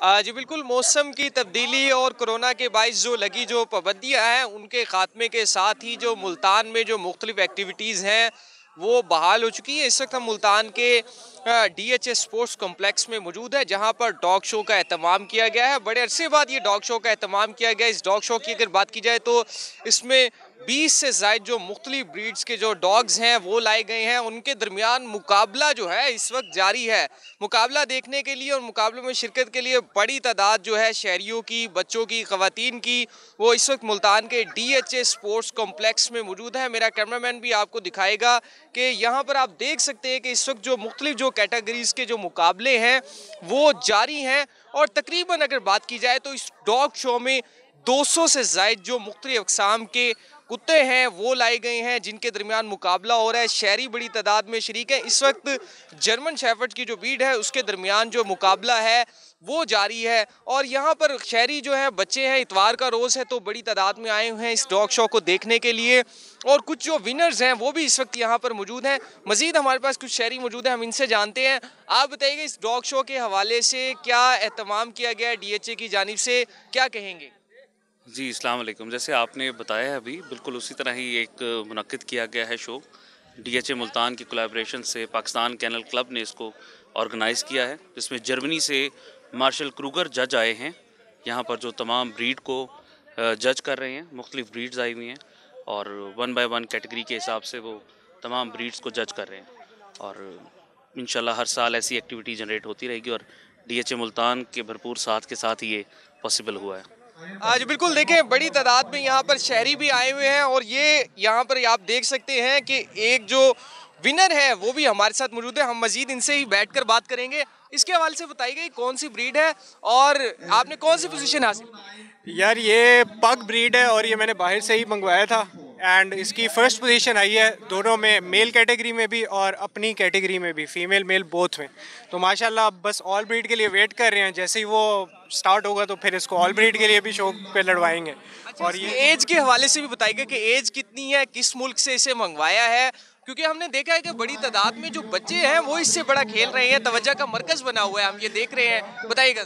जी बिल्कुल, मौसम की तब्दीली और कोरोना के बाइस जो लगी जो पाबंदियाँ हैं, उनके ख़ात्मे के साथ ही जो मुल्तान में जो मुख्तलिफ़ एक्टिविटीज़ हैं, वो बहाल हो चुकी हैं। इस वक्त हम मुल्तान के DHS स्पोर्ट्स कॉम्प्लेक्स में मौजूद है, जहाँ पर डॉग शो का एहतमाम किया गया है। बड़े अरसे बाद ये डॉग शो का एहतमाम किया गया है। इस डॉग शो की अगर बात की जाए तो इसमें 20 से ज़ायद जो मुख्तलिफ ब्रीड्स के जो डॉग्स हैं वो लाए गए हैं। उनके दरमियान मुकाबला जो है इस वक्त जारी है। मुकाबला देखने के लिए और मुकाबले में शिरकत के लिए बड़ी तादाद जो है शहरियों की, बच्चों की, ख़वातीन की, वो इस वक्त मुल्तान के DHS स्पोर्ट्स कॉम्प्लेक्स में मौजूद है। मेरा कैमरामैन भी आपको दिखाएगा कि यहाँ पर आप देख सकते हैं कि इस वक्त जो मुख्तलिफ जो कैटेगरीज़ के जो मुकाबले हैं वो जारी हैं। और तकरीबन अगर बात की जाए तो इस डॉग शो में 200 से ज़ायद जो मुख्तलिफ अक़साम के कुत्ते हैं वो लाए गए हैं, जिनके दरमियान मुकाबला हो रहा है। शहरी बड़ी तादाद में शरीक है। इस वक्त जर्मन शेफर्ड की जो ब्रीड है उसके दरमियान जो मुकाबला है वो जारी है। और यहाँ पर शहरी जो है बच्चे हैं, इतवार का रोज़ है तो बड़ी तादाद में आए हुए हैं इस डॉग शो को देखने के लिए। और कुछ जो विनर्स हैं वो भी इस वक्त यहाँ पर मौजूद हैं। मज़ीद हमारे पास कुछ शहरी मौजूद हैं, हम इनसे जानते हैं। आप बताइएगा, इस डॉग शो के हवाले से क्या एहतमाम किया गया है DHA की जानिब से, क्या कहेंगे? जी, अस्सलाम वालेकुम। जैसे आपने बताया है अभी, बिल्कुल उसी तरह ही एक मुनक्किद किया गया है शो। DHA मुल्तान की कोलैबोरेशन से पाकिस्तान कैनल क्लब ने इसको ऑर्गेनाइज़ किया है, जिसमें जर्मनी से मार्शल क्रूगर जज आए हैं। यहाँ पर जो तमाम ब्रीड को जज कर रहे हैं, मुख्तलिफ ब्रीड्स आई हुई हैं और 1 बाय 1 कैटेगरी के हिसाब से वो तमाम ब्रीड्स को जज कर रहे हैं। और इंशाल्लाह हर साल ऐसी एक्टिविटी जनरेट होती रहेगी और DHA मुल्तान के भरपूर साथ के साथ ही ये पॉसिबल हुआ है। आज बिल्कुल देखें, बड़ी तादाद में यहाँ पर शहरी भी आए हुए हैं। और ये यहाँ पर आप देख सकते हैं कि एक जो विनर है वो भी हमारे साथ मौजूद है। हम मजीद इनसे ही बैठकर बात करेंगे। इसके हवाले से बताइए कौन सी ब्रीड है और आपने कौन सी पोजीशन हासिल की? यार ये पग ब्रीड है और ये मैंने बाहर से ही मंगवाया था एंड इसकी फ़र्स्ट पोजीशन आई है दोनों में, मेल कैटेगरी में भी और अपनी कैटेगरी में भी, फ़ीमेल मेल बोथ में। तो माशाल्लाह अब बस ऑल ब्रीड के लिए वेट कर रहे हैं। जैसे ही वो स्टार्ट होगा तो फिर इसको ऑल ब्रीड के लिए भी शो पे लड़वाएंगे। और ये एज के हवाले से भी बताइएगा कि एज कितनी है, किस मुल्क से इसे मंगवाया है, क्योंकि हमने देखा है कि बड़ी तादाद में जो बच्चे हैं वो इससे बड़ा खेल रहे हैं, तवज्जो का मरकज बना हुआ है, हम ये देख रहे हैं। बताइएगा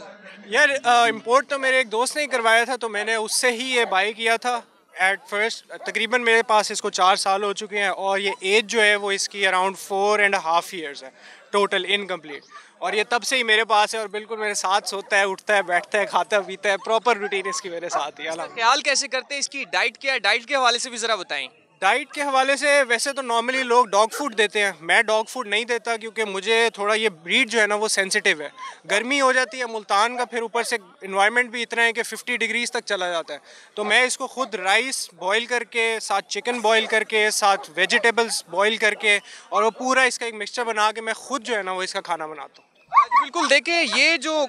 यार। इम्पोर्ट तो मेरे एक दोस्त ने ही करवाया था तो मैंने उससे ही ये बाई किया था एट फर्स्ट। तकरीबन मेरे पास इसको 4 साल हो चुके हैं और ये एज जो है वो इसकी अराउंड 4.5 ईयर्स है टोटल इनकम्प्लीट। और ये तब से ही मेरे पास है और बिल्कुल मेरे साथ सोता है, उठता है, बैठता है, खाता है, पीता है। प्रॉपर रूटीन इसकी मेरे साथ ही। ख्याल कैसे करते हैं इसकी? डाइट क्या है? डाइट के हवाले से भी ज़रा बताएं। डाइट के हवाले से वैसे तो नॉर्मली लोग डॉग फूड देते हैं, मैं डॉग फूड नहीं देता क्योंकि मुझे थोड़ा ये ब्रीड जो है ना वो सेंसिटिव है। गर्मी हो जाती है मुल्तान का, फिर ऊपर से इन्वायरमेंट भी इतना है कि 50 डिग्रीज तक चला जाता है। तो मैं इसको खुद राइस बॉईल करके, साथ चिकन बॉईल करके, साथ वेजिटेबल्स बॉईल करके और वो पूरा इसका एक मिक्सचर बना के मैं खुद जो है ना वो इसका खाना बनाता हूँ। बिल्कुल देखें, ये जो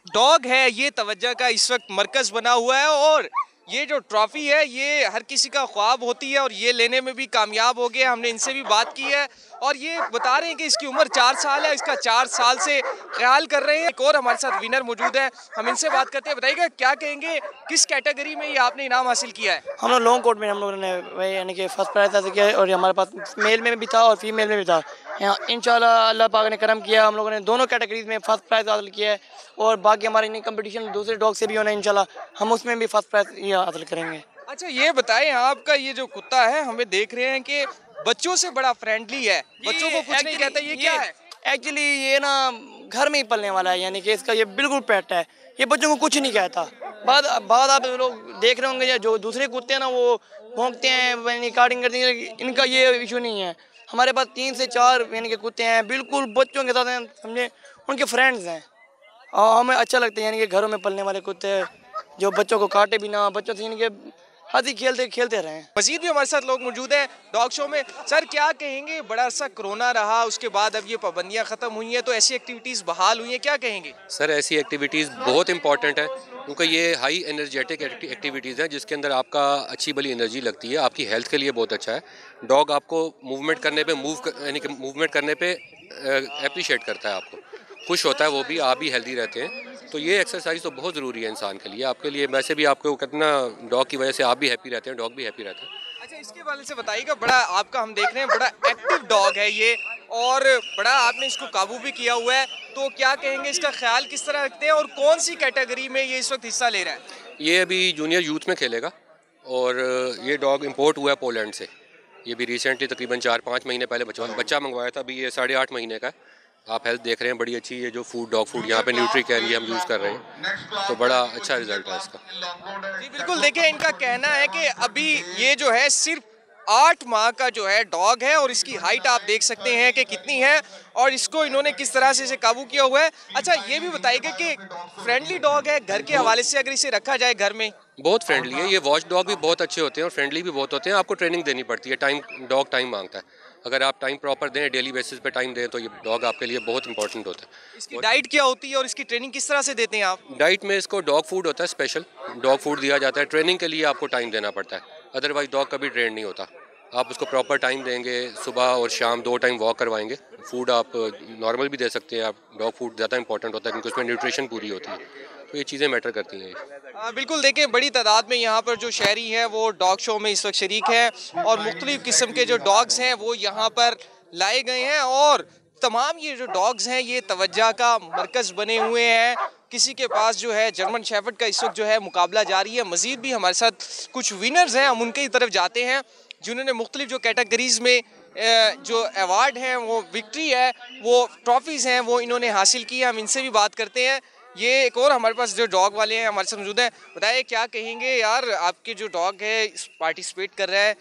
डॉग है ये तवज्जो का इस वक्त मरकज बना हुआ है। और ये जो ट्रॉफी है ये हर किसी का ख्वाब होती है और ये लेने में भी कामयाब हो गए। हमने इनसे भी बात की है और ये बता रहे हैं कि इसकी उम्र 4 साल है, इसका 4 साल से ख्याल कर रहे हैं। एक और हमारे साथ विनर मौजूद है, हम इनसे बात करते हैं। बताइएगा क्या कहेंगे, किस कैटेगरी में ये आपने इनाम हासिल किया है? हम लोग लॉन्ग कोट में हम लोगों ने वही यानी कि फर्स्ट प्राइज हासिल किया है और हमारे पास मेल में भी था और फीमेल में भी था। यहाँ इंशाल्लाह अल्लाह पाक ने करम किया, हम लोगों ने दोनों कैटेगरीज में फर्स्ट प्राइज़ हासिल किया है। और बाकी हमारे नहीं कंपटीशन दूसरे डॉग से भी होना है, इंशाल्लाह हम उसमें भी फर्स्ट प्राइज़ ये हासिल करेंगे। अच्छा ये बताएं, आपका ये जो कुत्ता है हमें देख रहे हैं कि बच्चों से बड़ा फ्रेंडली है, बच्चों को कुछ नहीं कहता, ये क्या है? एक्चुअली ये ना घर में ही पलने वाला है, यानी कि इसका ये बिल्कुल पेट है, ये बच्चों को कुछ नहीं कहता। बाद आप लोग देख रहे होंगे या जो दूसरे कुत्ते हैं ना वो भौंकते हैं, रिकॉर्डिंग करते हैं, इनका ये इशू नहीं है। हमारे पास 3 से 4 यानी कि कुत्ते हैं, बिल्कुल बच्चों के साथ हैं, समझे, उनके फ्रेंड्स हैं और हमें अच्छा लगता है यानी कि घरों में पलने वाले कुत्ते जो बच्चों को काटे भी ना, बच्चों से यानी कि हंसी खेलते रहे। मजीद भी हमारे साथ लोग मौजूद हैं डॉग शो में। सर क्या कहेंगे, बड़ा अर्सा कोरोना रहा, उसके बाद अब ये पाबंदियां ख़त्म हुई हैं तो ऐसी एक्टिविटीज़ बहाल हुई हैं, क्या कहेंगे? सर ऐसी एक्टिविटीज़ बहुत इंपॉर्टेंट है क्योंकि ये हाई एनर्जेटिक एक्टिविटीज़ हैं जिसके अंदर आपका अच्छी भली एनर्जी लगती है, आपकी हेल्थ के लिए बहुत अच्छा है। डॉग आपको मूवमेंट करने पे यानी कि मूवमेंट करने पे अप्रिशिएट करता है, आपको खुश होता है, वो भी, आप भी हेल्दी रहते हैं। तो ये एक्सरसाइज तो बहुत ज़रूरी है इंसान के लिए, आपके लिए, वैसे भी आपको कितना डॉग की वजह से आप भी हैप्पी रहते हैं, डॉग भी हैप्पी रहता है। अच्छा इसके बारे से बताइएगा, बड़ा आपका हम देख रहे हैं बड़ा एक्टिव डॉग है ये, और बड़ा आपने इसको काबू भी किया हुआ है, तो क्या कहेंगे, इसका ख्याल किस तरह रखते हैं और कौन सी कैटेगरी में ये इस वक्त हिस्सा ले रहा है? ये अभी जूनियर यूथ में खेलेगा और ये डॉग इंपोर्ट हुआ है पोलैंड से। ये भी रिसेंटली तकरीबन 4-5 महीने पहले बच्चा मंगवाया था, अभी ये 8.5 महीने का है। आप हेल्थ देख रहे हैं बड़ी अच्छी है, जो डॉग फूड यहाँ पे न्यूट्री कैन ये हम यूज़ कर रहे हैं, तो बड़ा अच्छा रिजल्ट है इसका। जी बिल्कुल, देखिए इनका कहना है कि अभी ये जो है सिर्फ 8 माह का जो है डॉग है और इसकी हाइट आप देख सकते हैं कि कितनी है और इसको इन्होंने किस तरह से इसे काबू किया हुआ है। अच्छा ये भी बताइएगा कि फ्रेंडली डॉग है घर के हवाले से, अगर इसे रखा जाए घर में? बहुत फ्रेंडली है, ये वॉच डॉग भी बहुत अच्छे होते हैं और फ्रेंडली भी बहुत होते हैं। आपको ट्रेनिंग देनी पड़ती है, डॉग टाइम मांगता है। अगर आप टाइम प्रॉपर दें, डेली बेसिस पे टाइम दें, तो ये डॉग आपके लिए बहुत इंपॉर्टेंट होता है। इसकी डाइट क्या होती है और इसकी ट्रेनिंग किस तरह से देते हैं आप? डाइट में इसको डॉग फूड होता है, स्पेशल डॉग फूड दिया जाता है। ट्रेनिंग के लिए आपको टाइम देना पड़ता है, अदरवाइज डॉग कभी ट्रेन नहीं होता। आप उसको प्रॉपर टाइम देंगे, सुबह और शाम 2 टाइम वॉक करवाएंगे। फूड आप नॉर्मल भी दे सकते हैं, आप डॉग फूड ज़्यादा इंपॉर्टेंट होता है क्योंकि उसमें न्यूट्रिशन पूरी होती है, तो ये चीज़ें मैटर करती हैं। बिल्कुल, देखिए बड़ी तादाद में यहाँ पर जो शहरी हैं वो डॉग शो में इस वक्त शरीक है और मुख्तलिफ किस्म के जो डॉग्स हैं वो यहाँ पर लाए गए हैं और तमाम ये जो डॉग्स हैं ये तवज्जो का मरकज़ बने हुए हैं। किसी के पास जो है जर्मन शेफर्ड का इस वक्त जो है मुकाबला जारी है। मज़ीद भी हमारे साथ कुछ विनर्स हैं, हम उनकी तरफ जाते हैं जिन्होंने मुख्तलिफ जो कैटेगरीज़ में जो अवार्ड हैं, वो विक्ट्री है, वो ट्रॉफीज़ हैं, वो इन्होंने हासिल की है। हम इनसे भी बात करते हैं। ये एक और हमारे पास जो डॉग वाले हैं हमारे साथ मौजूद हैं। बताइए क्या कहेंगे यार, आपके जो डॉग है पार्टिसिपेट कर रहा है,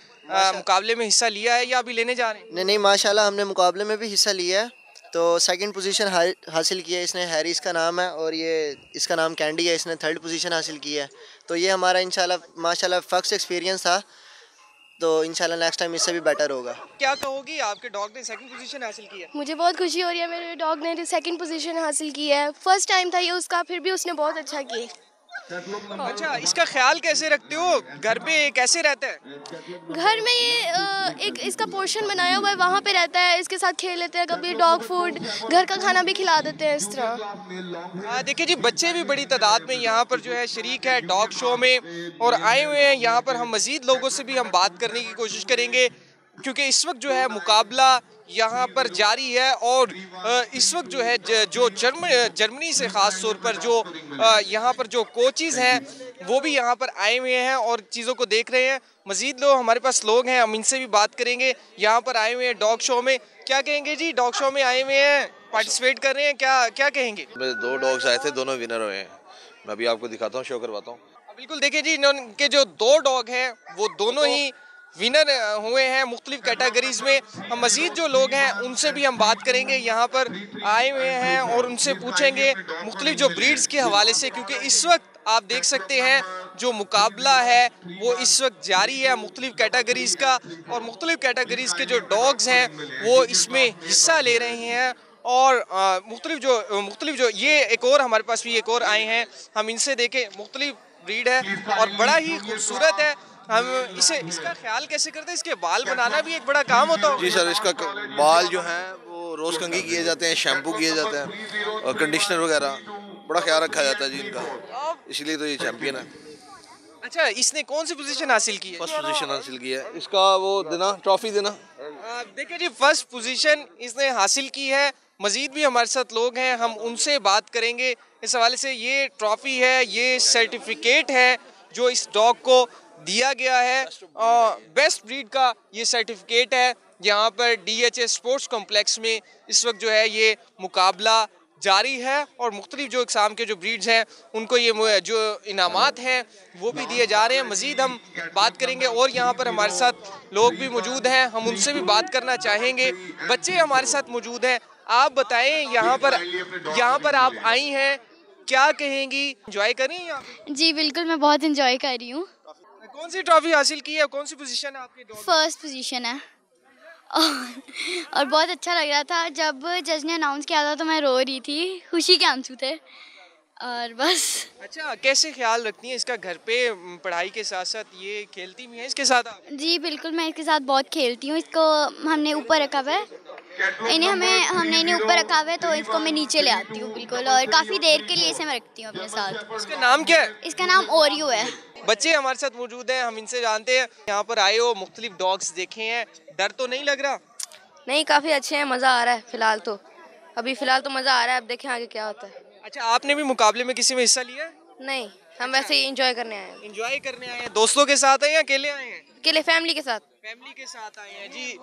मुकाबले में हिस्सा लिया है या अभी लेने जा रहे हैं? नहीं, माशाल्लाह हमने मुकाबले में भी हिस्सा लिया है, तो सेकंड पोजीशन हासिल की है इसने। हैरी इसका नाम है और ये इसका नाम कैंडी है, इसने 3rd पोजीशन हासिल की है। तो ये हमारा इंशाल्लाह माशाल्लाह फर्स्ट एक्सपीरियंस था, तो इंशाल्लाह नेक्स्ट टाइम इससे भी बेटर होगा। क्या कहोगी, आपके डॉग ने सेकंड पोजीशन हासिल की है? मुझे बहुत खुशी हो रही है, मेरे डॉग ने सेकंड पोजीशन हासिल की है। फर्स्ट टाइम था ये उसका, फिर भी उसने बहुत अच्छा किया। अच्छा, इसका ख्याल कैसे रखते हो, घर पे कैसे रहता है? घर में ये एक इसका पोर्शन बनाया हुआ है, वहाँ पे रहता है, इसके साथ खेल लेते हैं, कभी डॉग फूड घर का खाना भी खिला देते हैं इस तरह। देखिए जी, बच्चे भी बड़ी तादाद में यहाँ पर जो है शरीक है डॉग शो में और आए हुए हैं। यहाँ पर हम मज़ीद लोगों से भी हम बात करने की कोशिश करेंगे क्योंकि इस वक्त जो है मुकाबला यहाँ पर जारी है और इस वक्त जो है जो जर्मनी से ख़ास तौर पर जो यहाँ पर जो कोचेज़ हैं वो भी यहाँ पर आए हुए हैं और चीज़ों को देख रहे हैं। मज़ीद लोग हमारे पास लोग हैं, हम इनसे भी बात करेंगे। यहाँ पर आए हुए हैं डॉग शो में, क्या कहेंगे जी, डॉग शो में आए हुए हैं, पार्टिसिपेट कर रहे हैं, क्या कहेंगे? मेरे 2 डॉग्स आए थे, दोनों विनर हुए हैं। मैं अभी आपको दिखाता हूँ, शो करवाता हूँ। बिल्कुल, देखिए जी, इनके जो 2 डॉग हैं वो दोनों ही विनर हुए हैं मुख्तलिफ कैटेगरीज में। हम मज़ीद जो लोग हैं उनसे भी हम बात करेंगे, यहाँ पर आए हुए हैं और उनसे पूछेंगे मुख्तलिफ जो ब्रीड्स के हवाले से, क्योंकि इस वक्त आप देख सकते हैं जो मुकाबला है वो इस वक्त जारी है मुख्तलिफ कैटेगरीज़ का और मुख्तलिफ कैटेगरीज़ के जो डॉग्स हैं वो इसमें हिस्सा ले रहे हैं और मुख्तलिफ जो ये एक और हमारे पास भी एक और आए हैं, हम इनसे देखें। मुख्तलिफ ब्रीड है और बड़ा ही खूबसूरत है। हम इसका ख्याल कैसे करते हैं? इसके बाल बनाना भी एक बड़ा काम होता है। जी सर, इसका बाल जो है वो रोज़ कंघी किए जाते हैं, शैम्पू किए जाते हैं और कंडीशनर वगैरह बड़ा ख्याल रखा जाता है जी इनका, इसलिए तो ये चैम्पियन है। अच्छा, इसने कौन सी पोजीशन हासिल की है? फर्स्ट पोजीशन हासिल की है। इसका वो देना, ट्रॉफी देना। देखिए जी, फर्स्ट पोजीशन इसने हासिल की है। मज़ीद भी हमारे साथ लोग हैं, हम उनसे बात करेंगे इस हवाले से। ये ट्रॉफी है, ये सर्टिफिकेट है जो इस डॉग को दिया गया है, बेस्ट ब्रीड का ये सर्टिफिकेट है। यहाँ पर DHA स्पोर्ट्स कॉम्प्लेक्स में इस वक्त जो है ये मुकाबला जारी है और मुख्तलिफ जो इकसाम के जो ब्रीड्स हैं उनको ये जो इनामात हैं वो भी दिए जा रहे हैं। मज़ीद हम बात करेंगे और यहाँ पर हमारे साथ लोग भी मौजूद हैं, हम उनसे भी बात करना चाहेंगे। बच्चे हमारे साथ मौजूद हैं, आप बताएं यहाँ पर आप आई हैं, क्या कहेंगी, एंजॉय करें यहाँ? जी बिल्कुल, मैं बहुत इंजॉय कर रही हूँ। कौन सी ट्रॉफी हासिल की है, कौन सी पोजीशन है आपकी? फर्स्ट पोजीशन है और बहुत अच्छा लग रहा था। जब जज ने अनाउंस किया था तो मैं रो रही थी, खुशी के आंसू थे और बस। अच्छा, कैसे ख्याल रखती हैं इसका घर पे? पढ़ाई के साथ साथ ये खेलती भी हैं इसके साथ आप? जी बिल्कुल, मैं इसके साथ बहुत खेलती हूँ। इसको हमने ऊपर रखा हुआ है, हमने इन्हें ऊपर रखा हुआ है तो इसको मैं नीचे ले आती हूँ बिल्कुल, और काफ़ी देर के लिए इसे मैं रखती हूँ अपने साथ। इसका नाम क्या है? इसका नाम ओरियो है। बच्चे हमारे साथ मौजूद हैं, हम इनसे जानते हैं। यहाँ पर आए हो, मुख्तलिफ डॉग्स देखे हैं, डर तो नहीं लग रहा? नहीं, काफ़ी अच्छे हैं, मज़ा आ रहा है फ़िलहाल तो मज़ा आ रहा है, अब देखें आगे क्या होता है। अच्छा, आपने भी मुकाबले में किसी में हिस्सा लिया है? नहीं, हम वैसे ही इंजॉय करने आए हैं। एंजॉय करने आए हैं? दोस्तों के साथ आए या अकेले आए हैं? अकेले फैमिली के साथ। फैमिली के साथ आए हैं जी।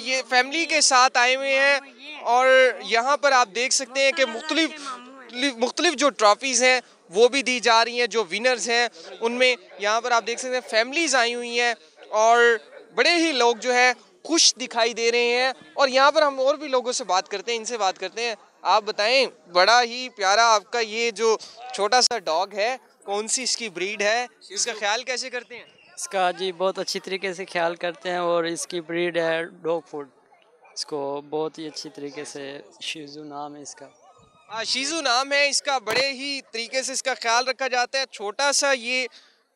ये फैमिली के साथ आए हुए हैं और यहाँ पर आप देख सकते हैं कि मुख्तलिफ जो ट्रॉफीज़ हैं वो भी दी जा रही हैं। जो विनर्स हैं उनमें यहाँ पर आप देख सकते हैं फैमिलीज आई हुई हैं और बड़े ही लोग जो है खुश दिखाई दे रहे हैं। और यहाँ पर हम और भी लोगों से बात करते हैं, इनसे बात करते हैं। आप बताएं, बड़ा ही प्यारा आपका ये जो छोटा सा डॉग है, कौन सी इसकी ब्रीड है, इसका ख्याल कैसे करते हैं? इसका जी बहुत अच्छी तरीके से ख्याल करते हैं और इसकी ब्रीड है डॉग फूड। इसको बहुत ही अच्छी तरीके से, शीजू नाम है इसका। शीजू नाम है इसका। बड़े ही तरीके से इसका ख्याल रखा जाता है। छोटा सा ये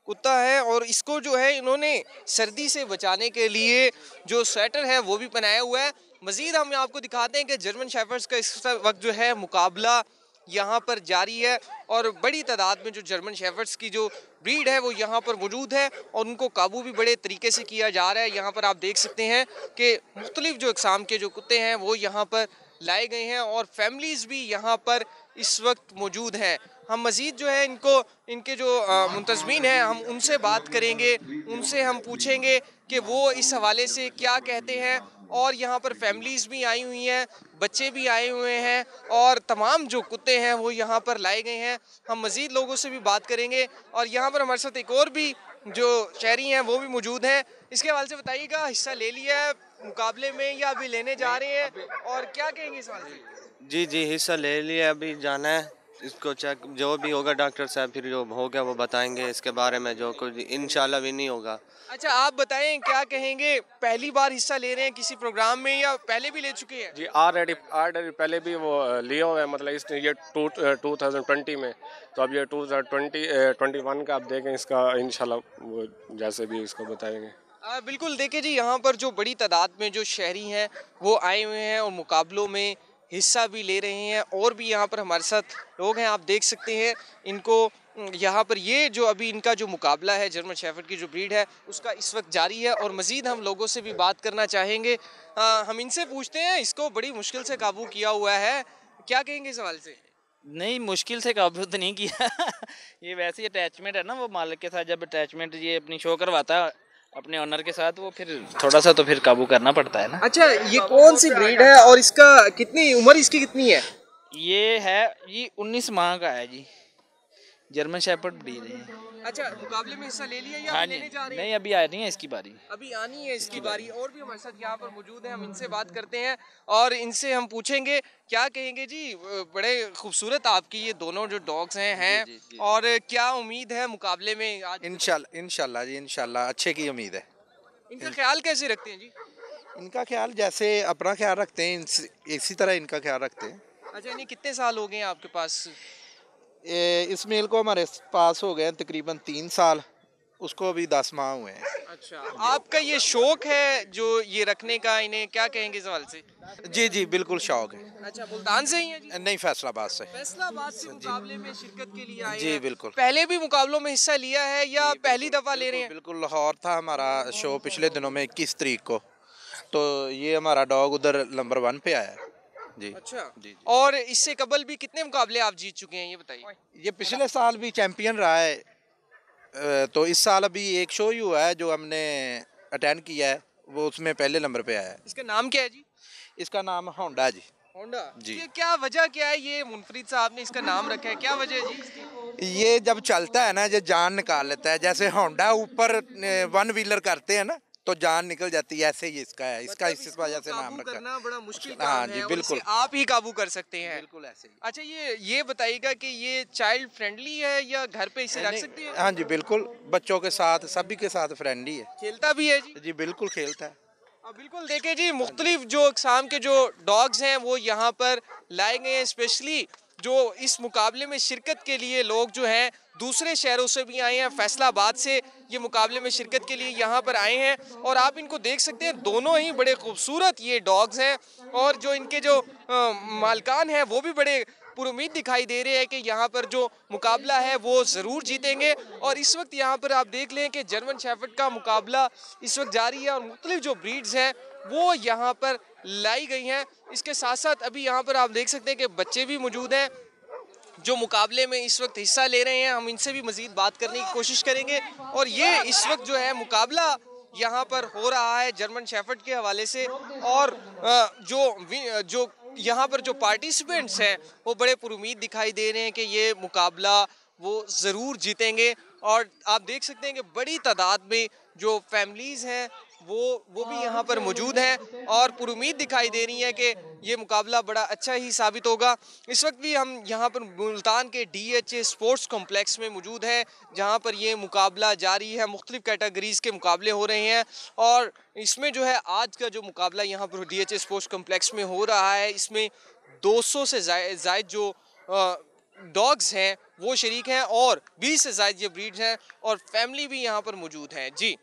कुत्ता है और इसको जो है इन्होंने सर्दी से बचाने के लिए जो स्वेटर है वो भी पहनाया हुआ है। मज़ीद हम आपको दिखाते हैं कि जर्मन शेफर्ड्स का इस वक्त जो है मुकाबला यहाँ पर जारी है और बड़ी तादाद में जो जर्मन शेफर्ड्स की जो ब्रीड है वो यहाँ पर मौजूद है और उनको काबू भी बड़े तरीके से किया जा रहा है। यहाँ पर आप देख सकते हैं कि मुख्तलिफ जो इकसाम के जो कुत्ते हैं वो यहाँ पर लाए गए हैं और फैमिलीज़ भी यहाँ पर इस वक्त मौजूद हैं। हम मज़ीद जो है इनके जो मुंतज़मीन हैं हम उनसे बात करेंगे, उनसे हम पूछेंगे कि वो इस हवाले से क्या कहते हैं। और यहाँ पर फैमिलीज़ भी आई हुई हैं, बच्चे भी आए हुए हैं और तमाम जो कुत्ते हैं वो यहाँ पर लाए गए हैं। हम मज़ीद लोगों से भी बात करेंगे और यहाँ पर हमारे साथ एक और भी जो शहरी हैं वो भी मौजूद हैं। इसके हवाले से बताइएगा, हिस्सा ले लिया है मुकाबले में या अभी लेने जा रहे हैं और क्या कहेंगे इस हवाले से? जी, हिस्सा ले लिया, अभी जाना है इसको चेक, जो भी होगा डॉक्टर साहब फिर जो हो गया वो बताएंगे इसके बारे में, जो कुछ इंशाल्लाह भी नहीं होगा। अच्छा, आप बताएं क्या कहेंगे, पहली बार हिस्सा ले रहे हैं किसी प्रोग्राम में या पहले भी ले चुके हैं? जी, ऑलरेडी पहले भी वो लिया हुआ है, मतलब इस ये 2020 में, तो अब ये 2021 का आप देखें इसका, इंशाल्लाह वो जैसे भी इसको बताएंगे। बिल्कुल, देखिए जी, यहाँ पर जो बड़ी तादाद में जो शहरी हैं वो आए हुए हैं और मुकाबलों में हिस्सा भी ले रहे हैं और भी यहाँ पर हमारे साथ लोग हैं। आप देख सकते हैं इनको यहाँ पर, ये जो अभी इनका जो मुकाबला है जर्मन शेफर्ड की जो ब्रीड है उसका इस वक्त जारी है और मज़ीद हम लोगों से भी बात करना चाहेंगे। हम इनसे पूछते हैं, इसको बड़ी मुश्किल से काबू किया हुआ है, क्या कहेंगे इस सवाल से? नहीं, मुश्किल से काबू तो नहीं किया ये वैसे ही अटैचमेंट है ना, वो मालिक के साथ जब अटैचमेंट ये अपनी शो करवाता है अपने ओनर के साथ, वो फिर थोड़ा सा तो फिर काबू करना पड़ता है ना। अच्छा, ये कौन सी ब्रीड है और इसका कितनी उम्र इसकी कितनी है? ये 19 माह का है जी, जर्मन शेफर्ड ब्रीड है। अच्छा, मुकाबले में हिस्सा ले लिया या हाँ लेने जा रहे हैं? नहीं, अभी आ रही है इसकी बारी, अभी आनी है इसकी बारी। और भी हमारे साथ यहाँ पर मौजूद हैं, हम इनसे बात करते हैं और इनसे हम पूछेंगे क्या कहेंगे जी। बड़े खूबसूरत आपकी ये दोनों जो डॉग्स हैं जी, और क्या उम्मीद है मुकाबले में आज? इंशाल्लाह जी, इंशाल्लाह अच्छे की उम्मीद है। इनका ख्याल कैसे रखते हैं जी? इनका ख्याल जैसे अपना ख्याल रखते हैं इसी तरह इनका ख्याल रखते हैं। अच्छा, इन्हें कितने साल हो गए हैं आपके पास? इस मेल को हमारे पास हो गए तकरीबन 3 साल, उसको अभी 10 माह हुए हैं। अच्छा, आपका ये शौक है जो ये रखने का, इन्हें क्या कहेंगे इस सवाल से? जी जी, बिल्कुल शौक है। अच्छा, मुल्तान से ही है जी? नहीं, फैसलाबाद से। फैसलाबाद से मुकाबले में शिरकत के लिए आए जी हैं? बिल्कुल। पहले भी मुकाबलों में हिस्सा लिया है या पहली दफा ले रहे हैं? बिल्कुल, लाहौर था हमारा शो पिछले दिनों में 21 तारीख को, तो ये हमारा डॉग उधर नंबर 1 पे आया जी। अच्छा जी। और इससे कबल भी कितने मुकाबले आप जीत चुके हैं ये बताइए? ये पिछले साल भी चैंपियन रहा है, तो इस साल अभी एक शो ही हुआ है जो हमने अटेंड किया है, वो उसमें पहले नंबर पे आया है। इसका नाम क्या है जी? इसका नाम होंडा जी। होंडा जी। क्या वजह क्या है ये मुनफरिद साहब ने इसका नाम रखा है, क्या वजह है जी? ये जब चलता है ना, ये जान निकाल लेता है, जैसे होंडा ऊपर 1 व्हीलर करते हैं ना तो जान निकल जाती है, ऐसे ही इसका है, इसका इस वजह से नाम रखा है। बड़ा मुश्किल हाँ काम जी, है, बिल्कुल आप ही काबू कर सकते हैं। बिल्कुल ऐसे ही। अच्छा, ये बताइएगा कि ये चाइल्ड फ्रेंडली है या घर पे इसे रख सकते हैं? हाँ जी, बिल्कुल, बच्चों के साथ सभी के साथ फ्रेंडली है। खेलता भी है जी? जी बिल्कुल खेलता है। बिल्कुल, देखे जी, मुख्तलिफ जो इकसाम के जो डॉग्स हैं वो यहाँ पर लाए गए हैं। स्पेशली जो इस मुकाबले में शिरकत के लिए लोग जो हैं दूसरे शहरों से भी आए हैं, फैसलाबाद से ये मुकाबले में शिरकत के लिए यहाँ पर आए हैं और आप इनको देख सकते हैं, दोनों ही बड़े खूबसूरत ये डॉग्स हैं और जो इनके जो मालकान हैं वो भी बड़े पुरुमीद दिखाई दे रहे हैं कि यहाँ पर जो मुकाबला है वो ज़रूर जीतेंगे। और इस वक्त यहाँ पर आप देख लें कि जर्मन शेफर्ड का मुकाबला इस वक्त जारी है और मुख्तलिफ जो ब्रीड्स हैं वो यहाँ पर लाई गई हैं। इसके साथ साथ अभी यहाँ पर आप देख सकते हैं कि बच्चे भी मौजूद हैं जो मुकाबले में इस वक्त हिस्सा ले रहे हैं। हम इनसे भी मज़ीद बात करने की कोशिश करेंगे। और ये इस वक्त जो है मुकाबला यहाँ पर हो रहा है जर्मन शेफर्ड के हवाले से, और जो यहाँ पर जो पार्टिसिपेंट्स हैं वो बड़े पुरुमीद दिखाई दे रहे हैं कि ये मुकाबला वो ज़रूर जीतेंगे। और आप देख सकते हैं कि बड़ी तादाद में जो फैमिलीज़ हैं वो भी यहाँ पर मौजूद हैं और पुरुमीद दिखाई दे रही है कि ये मुकाबला बड़ा अच्छा ही साबित होगा। इस वक्त भी हम यहाँ पर मुल्तान के DHA स्पोर्ट्स कॉम्प्लेक्स में मौजूद है जहाँ पर ये मुकाबला जारी है। मुख्तलिफ कैटेगरीज़ के मुकाबले हो रहे हैं और इसमें जो है आज का जो मुकाबला यहाँ पर DHA स्पोर्ट्स कॉम्प्लेक्स में हो रहा है, इसमें 200 से ज़ायद जो डॉग्स हैं वो शरीक हैं और 20 से ज़ायद ये ब्रीड्स हैं और फैमिली भी यहाँ पर मौजूद हैं। जी।